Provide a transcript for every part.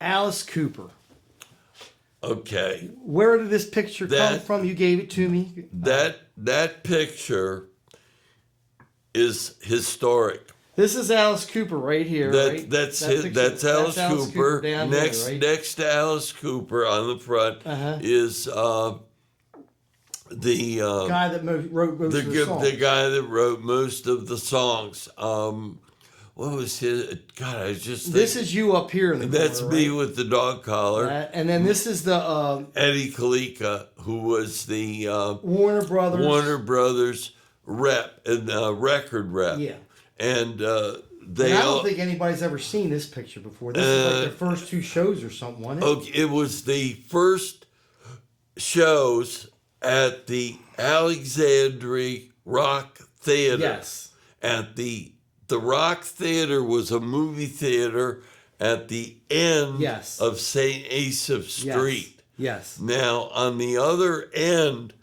Alice Cooper. Okay. Where did this picture come from? You gave it to me. That picture is historic. This is Alice Cooper right here, right? That's Alice Cooper. Down next here, right? next to Alice Cooper on the front is the guy that wrote most of the songs. The guy that wrote most of the songs. What was his? God, I just. This is you up here in the corner. That's me with the dog collar. And then this is the Eddie Kalika, who was the Warner Brothers rep and record rep. Yeah. And I don't think anybody's ever seen this picture before. This is like their first two shows or something, wasn't it? Okay, it was the first shows at the Alexandria Rock Theater. Yes. At the Rock Theater was a movie theater at the end of St. Asaph Street. Yes. Now, on the other end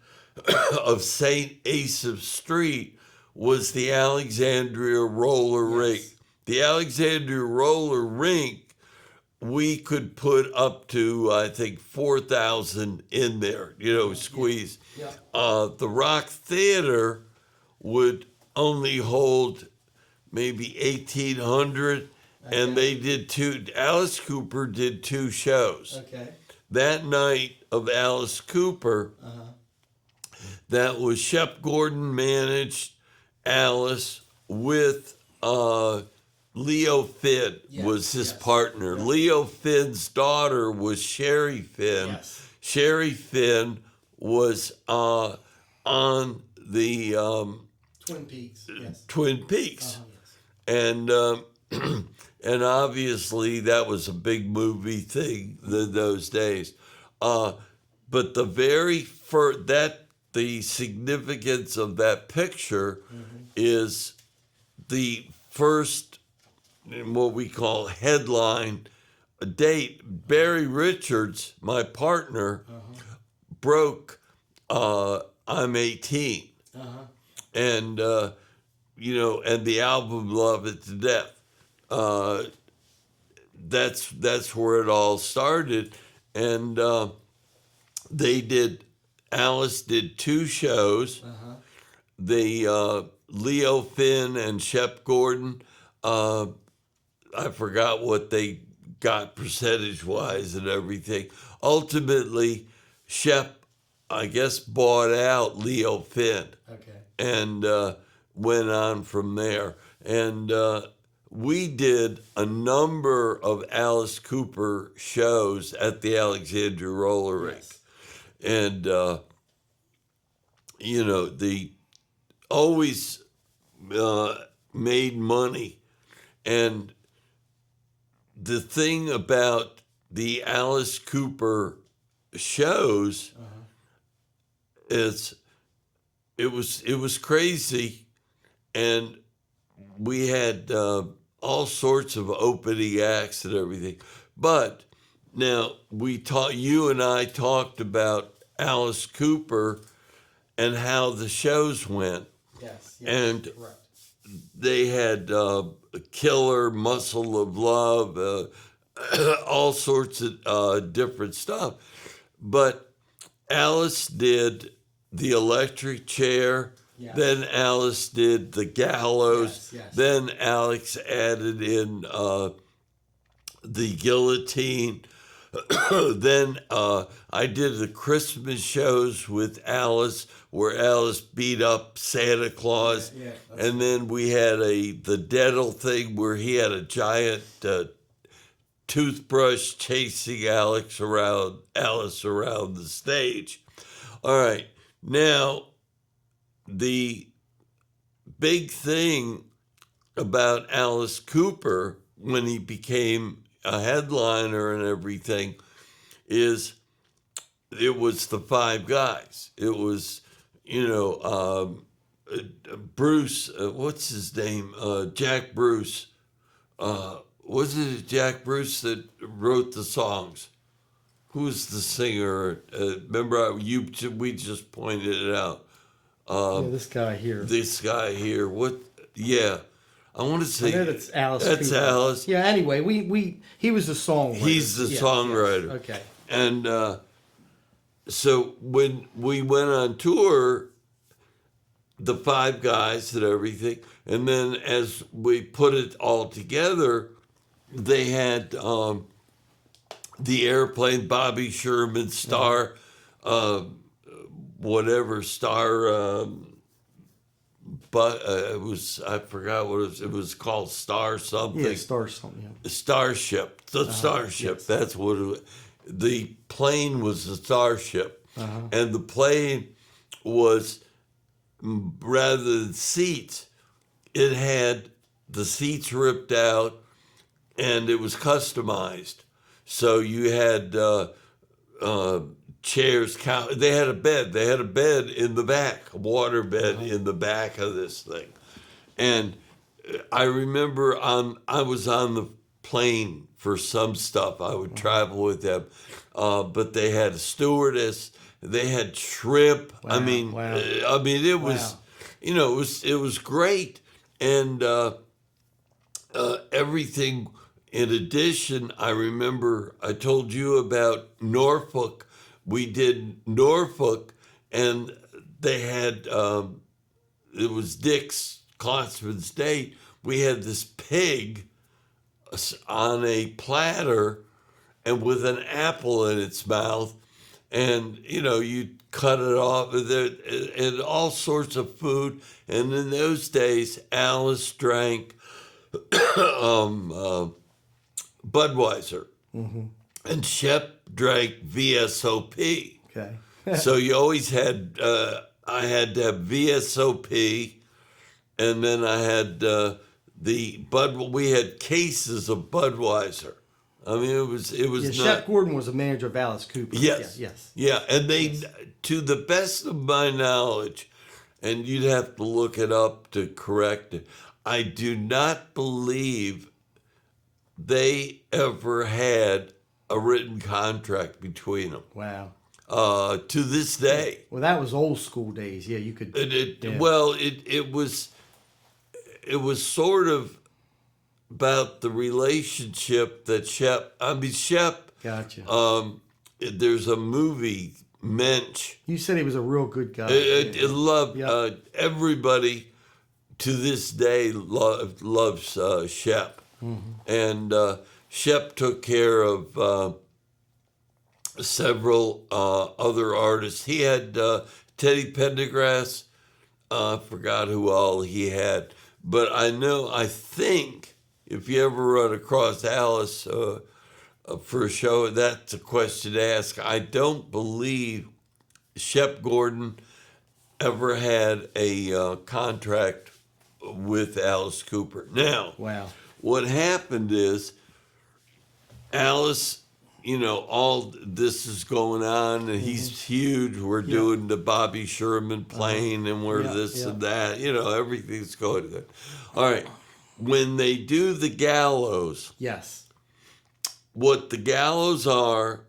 of St. Asaph Street was the Alexandria Roller Rink. The Alexandria Roller Rink, we could put up to, I think, 4,000 in there, squeeze. Yeah. The Rock Theater would only hold maybe 1,800, and they did Alice Cooper did two shows. Okay. That night of Alice Cooper, that was Shep Gordon managed Alice with Leo Finn was his partner. Yeah. Leo Finn's daughter was Sherry Finn. Yes. Sherry Finn was on the Twin Peaks. Yes. Twin Peaks. Yes. And and obviously that was a big movie thing those days. But the very first, the significance of that picture is the first, what we call headline date. Barry Richards, my partner, broke I'm 18. And, and the album Love It to Death. That's where it all started. And Alice did two shows. The Leo Finn and Shep Gordon, I forgot what they got percentage-wise and everything. Ultimately, Shep, I guess, bought out Leo Finn. Okay. And went on from there. And we did a number of Alice Cooper shows at the Alexandria Roller Rink. And, they always made money. And the thing about the Alice Cooper shows is it was crazy, and we had all sorts of opening acts and everything. But now you and I talked about Alice Cooper and how the shows went. Yes. And correct. They had Killer, Muscle of Love, all sorts of different stuff. But Alice did the electric chair. Yes. Then Alice did the gallows. Yes. Then Alex added in the guillotine. Then I did the Christmas shows with Alice, where Alice beat up Santa Claus. Yeah, and then we had the dental thing where he had a giant toothbrush chasing Alice around the stage. All right, now the big thing about Alice Cooper when he became a headliner and everything is it was the five guys. It was, Bruce, what's his name? Jack Bruce. Wasn't it Jack Bruce that wrote the songs? Who's the singer? Remember, we just pointed it out. This guy here. This guy here. What? Yeah. I want to say I know that's Alice. That's Cooper. Alice. Yeah. Anyway, he was the songwriter. He's the songwriter. Yes. Okay. And so when we went on tour, the five guys and everything, and then as we put it all together, they had the Airplane, Bobby Sherman, Star, whatever, Star, but it was, I forgot what it was called, Star something. Yeah, Star something. Yeah. Starship, the Starship, yes. that's what it was. The plane was the Starship, and the plane was, rather than seats, it had the seats ripped out, and it was customized. So you had chairs. They had a bed. They had a bed in the back, a water bed in the back of this thing. And I remember I was on the plane for some stuff. I would travel with them, but they had a stewardess. They had shrimp. Wow, I mean, wow. It was, it was great, and everything. In addition, I remember I told you about Norfolk. We did Norfolk, and they had it was Dick's Klotzman's date. We had this pig on a platter, and with an apple in its mouth. And, you cut it off, and all sorts of food. And in those days, Alice drank Budweiser. And Shep drank VSOP. Okay. So you always had, I had to have VSOP, and then I had we had cases of Budweiser. I mean, it was not. Shep Gordon was a manager of Alice Cooper. Yes. Yeah, yes. Yeah, and they, to the best of my knowledge, and you'd have to look it up to correct it, I do not believe they ever had a written contract between them. Wow. To this day. Well, that was old school days. Yeah, you could. Well, it was sort of about the relationship that Shep. Gotcha. There's a movie, Mensch. You said he was a real good guy. It loved everybody to this day loves Shep, and Shep took care of several other artists. He had Teddy Pendergrass. I forgot who all he had, but I think if you ever run across Alice for a show, that's a question to ask. I don't believe Shep Gordon ever had a contract with Alice Cooper. Now, wow. What happened is Alice, all this is going on, and he's huge. We're doing the Bobby Sherman plane, and we're this and that. Everything's going good. All right. When they do the gallows, yes, what the gallows are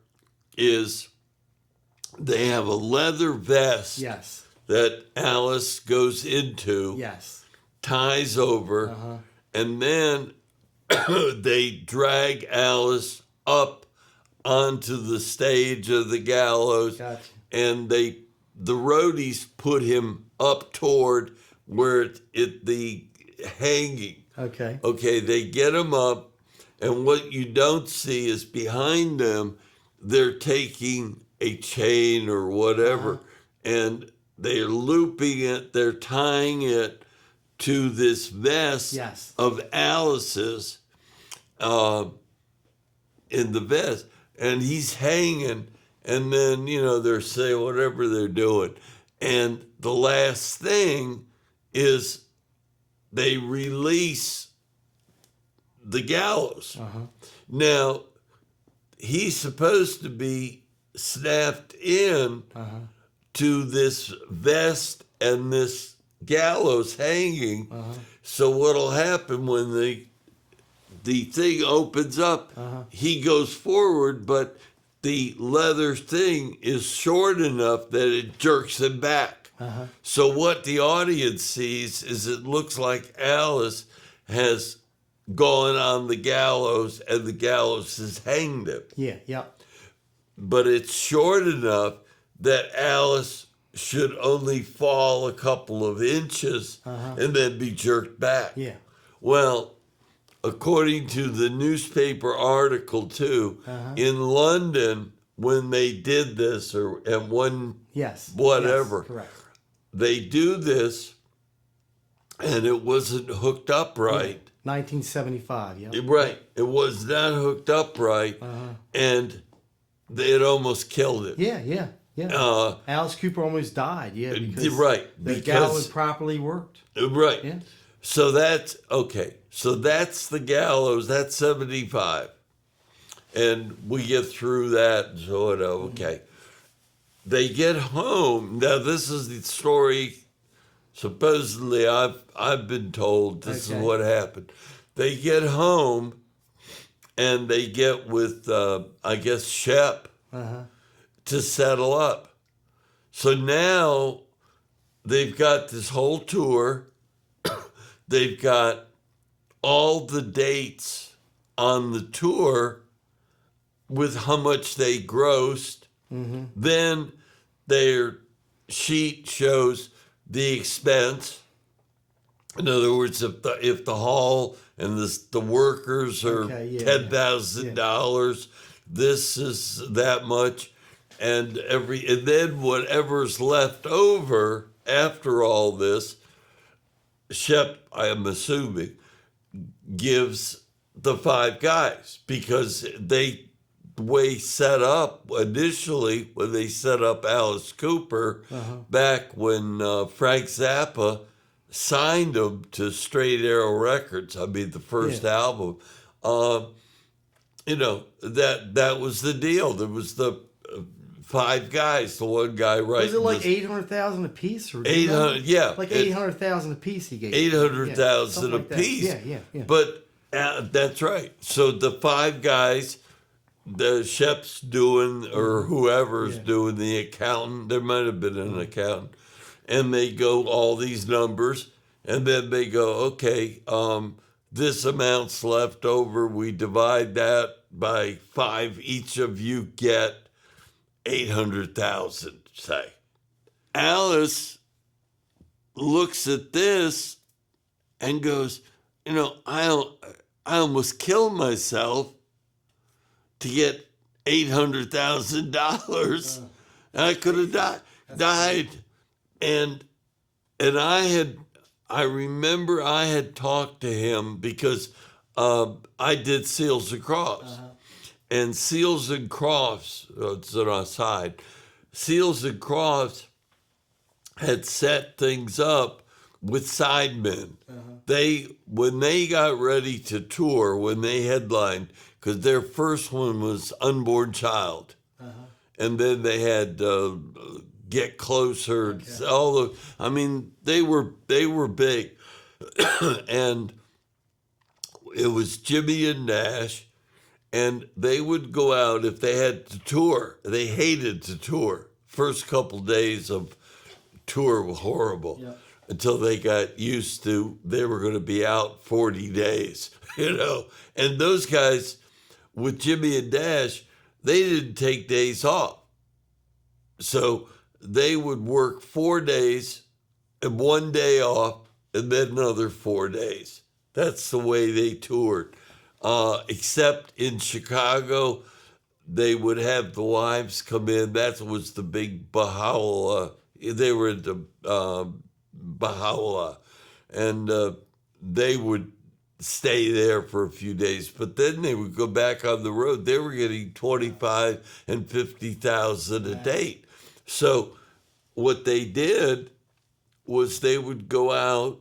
is they have a leather vest yes, that Alice goes into, yes, ties over, and then they drag Alice up onto the stage of the gallows, gotcha. and the roadies put him up toward where the hanging. Okay. Okay, they get him up, and what you don't see is behind them, they're taking a chain or whatever, and they're looping it, they're tying it to this vest of Alice's in the vest, and he's hanging, and then, they're saying whatever they're doing. And the last thing is they release the gallows. Now, he's supposed to be snapped in to this vest and this gallows hanging. So what'll happen when the thing opens up, he goes forward, but the leather thing is short enough that it jerks him back. So what the audience sees is it looks like Alice has gone on the gallows and the gallows has hanged him. Yeah, yep. But it's short enough that Alice should only fall a couple of inches and then be jerked back. Yeah. Well, according to the newspaper article too, in London, when they did this, or at one whatever, yes, correct. they do this, and it wasn't hooked up right. 1975, yeah. Right, it was not hooked up right, and they had almost killed it. Yeah. Alice Cooper almost died, because the gallows properly worked. Right. Yeah. So that's okay. So that's the gallows. That's 75, and we get through that. So okay, they get home. Now this is the story. Supposedly, I've been told this is what happened. They get home, and they get with I guess Shep to settle up. So now they've got this whole tour. They've got all the dates on the tour with how much they grossed. Then their sheet shows the expense. In other words, if the hall and the workers are $10,000, this is that much, and then whatever's left over after all this, Shep, I am assuming, gives the five guys, because the way set up initially when they set up Alice Cooper back when Frank Zappa signed him to Straight Arrow Records. I mean, the first album. That was the deal. There was the five guys. The one guy writing. Was it like 800,000 a piece? Or 800, yeah, like 800,000 a piece. He gave 800,000 a piece. Yeah. But that's right. So the five guys, the Shep's doing, or whoever's doing, the accountant. There might have been an accountant, and they go all these numbers, and then they go, okay, this amount's left over. We divide that by 5. Each of you get 800,000, say. Alice looks at this and goes, I almost killed myself to get $800,000. I could have died. And I remember I had talked to him because I did Seals and Crofts. And Seals and Crofts, it's an aside, Seals and Crofts had set things up with sidemen. When they got ready to tour, when they headlined, because their first one was Unborn Child. And then they had Get Closer, they were big. And it was Jimmy and Nash, and they would go out if they had to tour. They hated to tour. First couple days of tour were horrible until they got used to they were going to be out 40 days, And those guys, with Jimmy and Nash, they didn't take days off. So they would work 4 days and 1 day off and then another 4 days. That's the way they toured. Except in Chicago, they would have the wives come in. That was the big Baha'u'llah. They were into Baha'u'llah. And they would stay there for a few days, but then they would go back on the road. They were getting 25 and 50,000 a date. So what they did was they would go out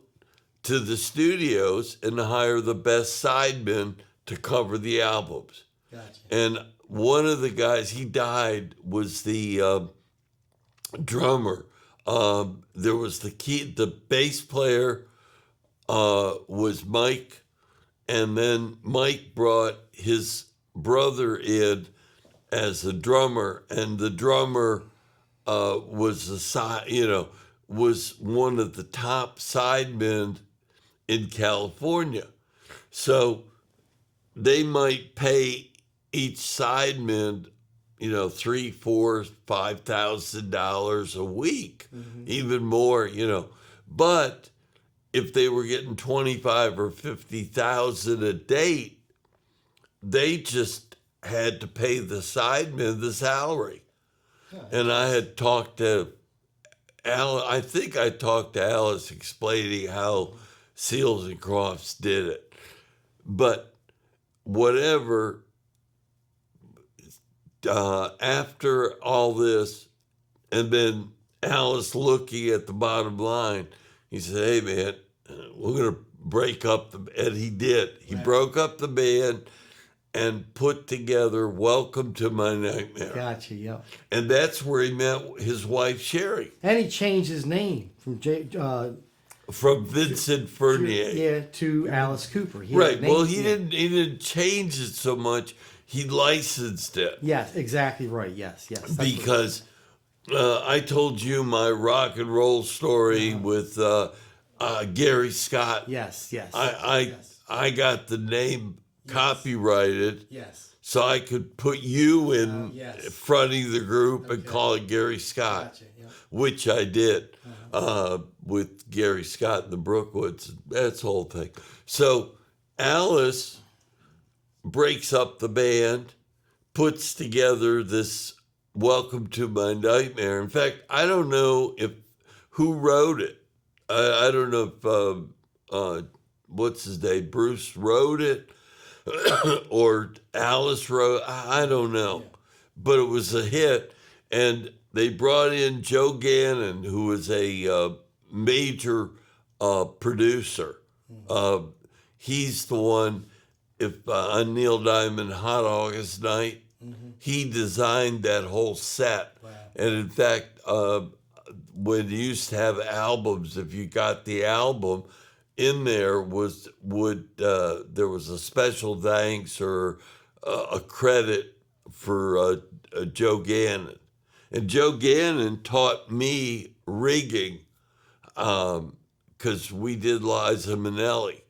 to the studios and hire the best sidemen to cover the albums. Gotcha. And one of the guys, he died, was the drummer. There was the bass player was Mike, and then Mike brought his brother in as a drummer, and the drummer was one of the top sidemen in California. So they might pay each sideman, $3, $4, $5,000 a week, even more, But if they were getting 25 or 50,000 a date, they just had to pay the sidemen the salary. And I had talked to I think I talked to Alice explaining how Seals and Crofts did it. But whatever, after all this, and then Alice looking at the bottom line, he said, "Hey, man, we're going to break up and he did. He broke up the band and put together Welcome to My Nightmare. Gotcha, yeah. And that's where he met his wife, Sherry. And he changed his name from Vincent Fournier. To Alice Cooper. Right. Well, he didn't change it so much. He licensed it. Yes, exactly right. Yes. Because I told you my rock and roll story with Gary Scott. Yes. I got the name copyrighted. Yes. So I could put you in fronting the group and call it Gary Scott, Gotcha, which I did with Gary Scott and the Brookwoods. That's the whole thing. So Alice breaks up the band, puts together this Welcome to My Nightmare. In fact, I don't know who wrote it. I don't know if, what's his name, Bruce wrote it or Alice wrote, I don't know. But it was a hit. And they brought in Joe Gannon, who was a major producer. He's the one, on Neil Diamond Hot August Night, he designed that whole set. Wow. And in fact, when you used to have albums, if you got the album, in there was there was a special thanks or a credit for Joe Gannon. And Joe Gannon taught me rigging because we did Liza Minnelli.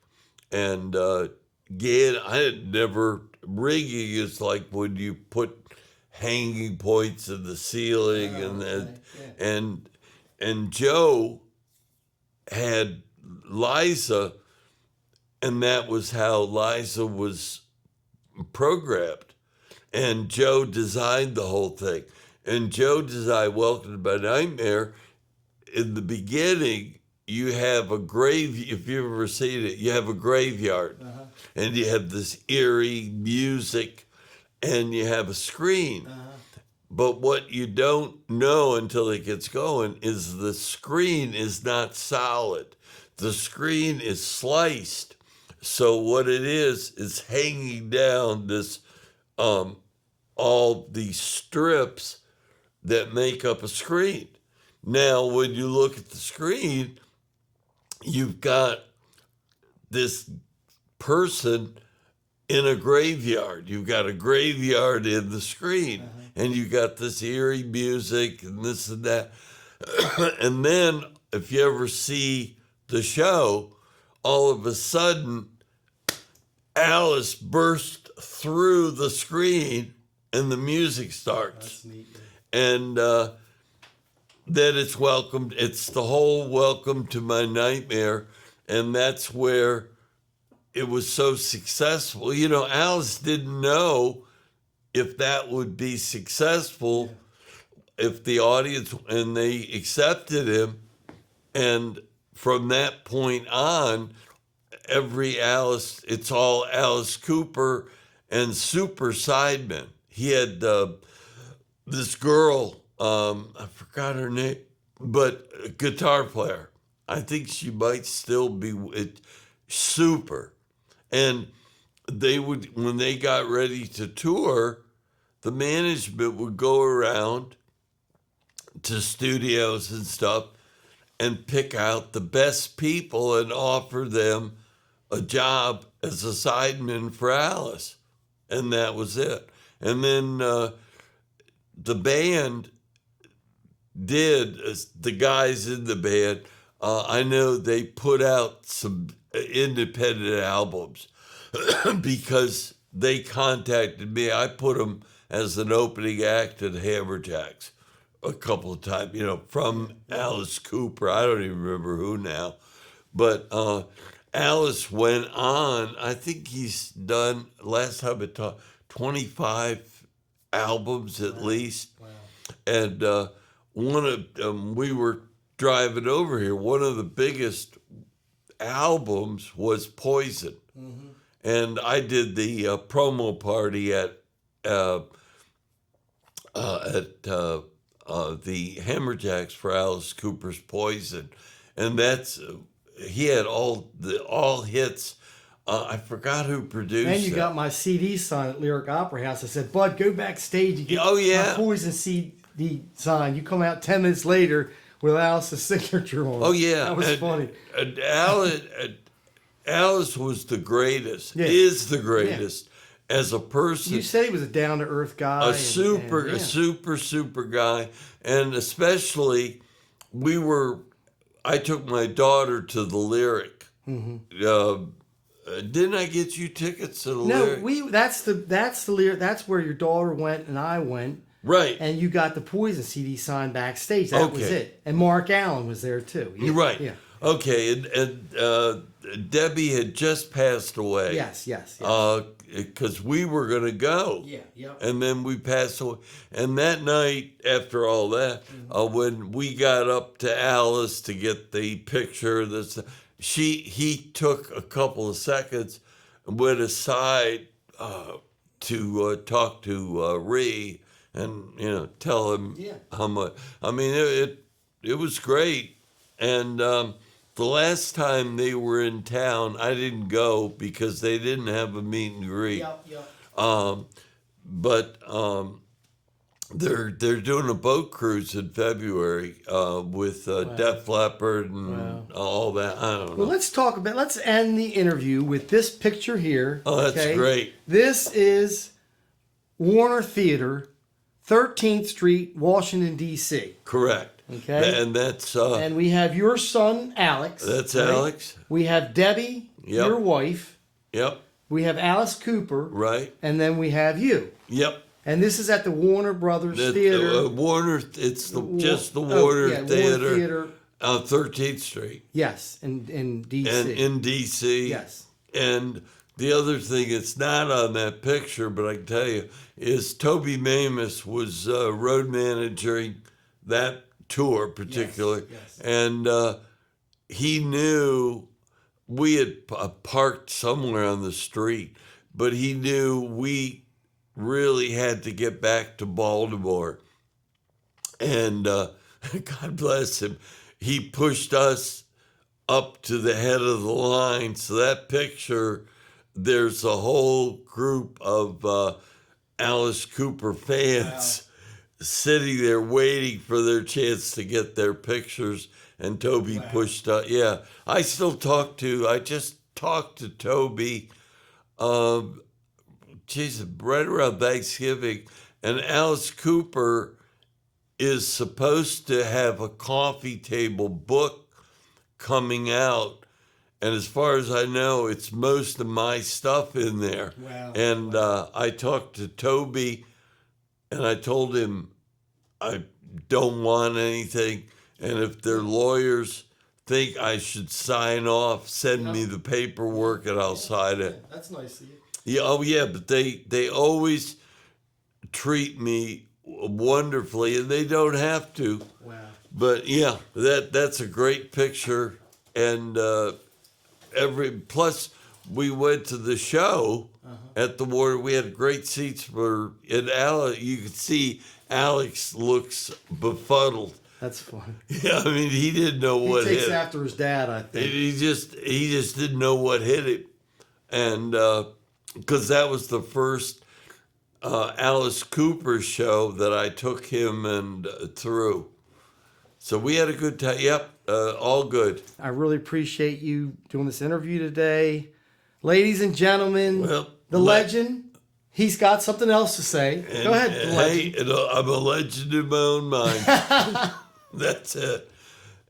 And rigging is like when you put hanging points in the ceiling and Joe had Liza, and that was how Liza was programmed. And Joe designed the whole thing. And Joe designed Welcome to My Nightmare. In the beginning, you have a if you've ever seen it, you have a graveyard. And you have this eerie music, and you have a screen. But what you don't know until it gets going is the screen is not solid. The screen is sliced. So what it is hanging down this, all these strips that make up a screen. Now, when you look at the screen, you've got this person in a graveyard. You've got a graveyard in the screen, and you got this eerie music and this and that. And then, if you ever see the show, all of a sudden, Alice burst through the screen and the music starts. That's neat. And then it's the whole Welcome to My Nightmare. And that's where it was so successful. Alice didn't know if that would be successful, if the audience, and they accepted him. And from that point on, it's all Alice Cooper and super sidemen. He had this girl, I forgot her name, but a guitar player. I think she might still be super. And when they got ready to tour, the management would go around to studios and stuff and pick out the best people and offer them a job as a sideman for Alice. And that was it. And then the band the guys in the band, I know they put out some independent albums because they contacted me. I put them as an opening act at Hammerjacks a couple of times, from Alice Cooper. I don't even remember who now. But Alice went on, I think he's done, last time I talked, 25 albums at least. Wow. And one of them, we were driving over here, one of the biggest albums was Poison. Mm-hmm. And I did the promo party at the Hammerjacks for Alice Cooper's Poison. And that's, he had all hits. I forgot who produced it. And you got my CD signed at Lyric Opera House. I said, Bud, go backstage and get my Poison CD signed. You come out 10 minutes later with Alice's signature on it. Oh, yeah. That was funny. Alice was the greatest, is the greatest as a person. You said he was a down-to-earth guy. A super guy. And especially, I took my daughter to the Lyric. Mm-hmm. Didn't I get you tickets to the Lyric? No, that's the Lyric. That's where your daughter went and I went. Right. And you got the Poison CD signed backstage. That was it. And Mark Allen was there too. You're right. Yeah. Okay. And Debbie had just passed away. Yes. Because we were going to go. Yeah. And then we passed away. And that night, after all that, when we got up to Alice to get the picture, he took a couple of seconds and went aside to talk to Ree and tell him how much. I mean, it was great. And the last time they were in town, I didn't go because they didn't have a meet and greet. But they're doing a boat cruise in February with Def Leppard and all that. I don't know. Well, let's end the interview with this picture here. Oh, that's great. This is Warner Theater, 13th Street, Washington, D.C. Correct. Okay. And that's... and we have your son, Alex. That's right? Alex. We have Debbie, your wife. Yep. We have Alice Cooper. Right. And then we have you. Yep. And this is at the Warner Brothers Theater. Warner, it's just the Warner Theater. 13th Street. Yes, in D.C. And in D.C. Yes. And the other thing that's not on that picture, but I can tell you, is Toby Mamus was road managing that tour particularly. Yes. And he knew we had parked somewhere on the street, but he knew we really had to get back to Baltimore. And God bless him, he pushed us up to the head of the line. So that picture, there's a whole group of Alice Cooper fans sitting there waiting for their chance to get their pictures. And Toby pushed up. Yeah, I just talked to Toby, right around Thanksgiving. And Alice Cooper is supposed to have a coffee table book coming out. And as far as I know, it's most of my stuff in there. Wow. And I talked to Toby, and I told him I don't want anything. And if their lawyers think I should sign off, send me the paperwork and I'll sign it. That's nice of you. Yeah, oh yeah, but they always treat me wonderfully, and they don't have to. Wow. But yeah, that's a great picture, and plus we went to the show at the Warner. We had great seats and Alex. You could see Alex looks befuddled. That's funny. Yeah, I mean he didn't know what hit him. He takes after his dad, I think. He just didn't know what hit him, and because that was the first Alice Cooper show that I took him and through. So we had a good time. Yep, all good. I really appreciate you doing this interview today. Ladies and gentlemen, the legend, he's got something else to say. Go ahead, the legend. Hey, I'm a legend in my own mind. That's it.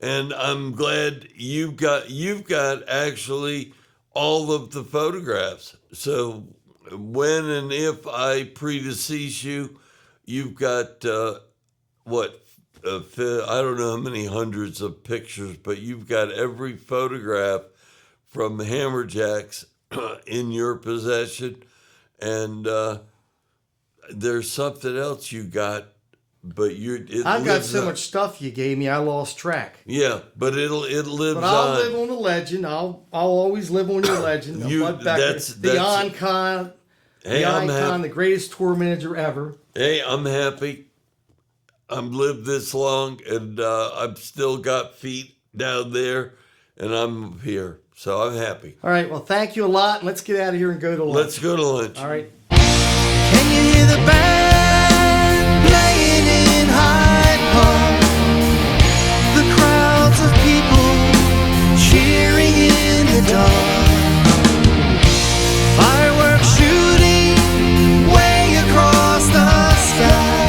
and I'm glad you've got actually all of the photographs. So when and if I predecease you, you've got I don't know how many hundreds of pictures, but you've got every photograph from Hammerjacks in your possession, and there's something else you got, but I've got so much stuff you gave me, I lost track. Yeah, but it lives on. But I'll live on the legend. I'll always live on your legend. Bud Becker, the icon, the greatest tour manager ever. Hey, I'm happy. I've lived this long, and I've still got feet down there, and I'm here, so I'm happy. All right, well, thank you a lot. Let's get out of here and go to lunch. Let's go to lunch. All right. Can you hear the band playing in Hyde Park? The crowds of people cheering in the dark. Fireworks shooting way across the sky.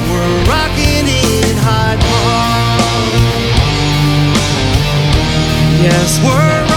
We're rocking in Hyde Park. Yes, we're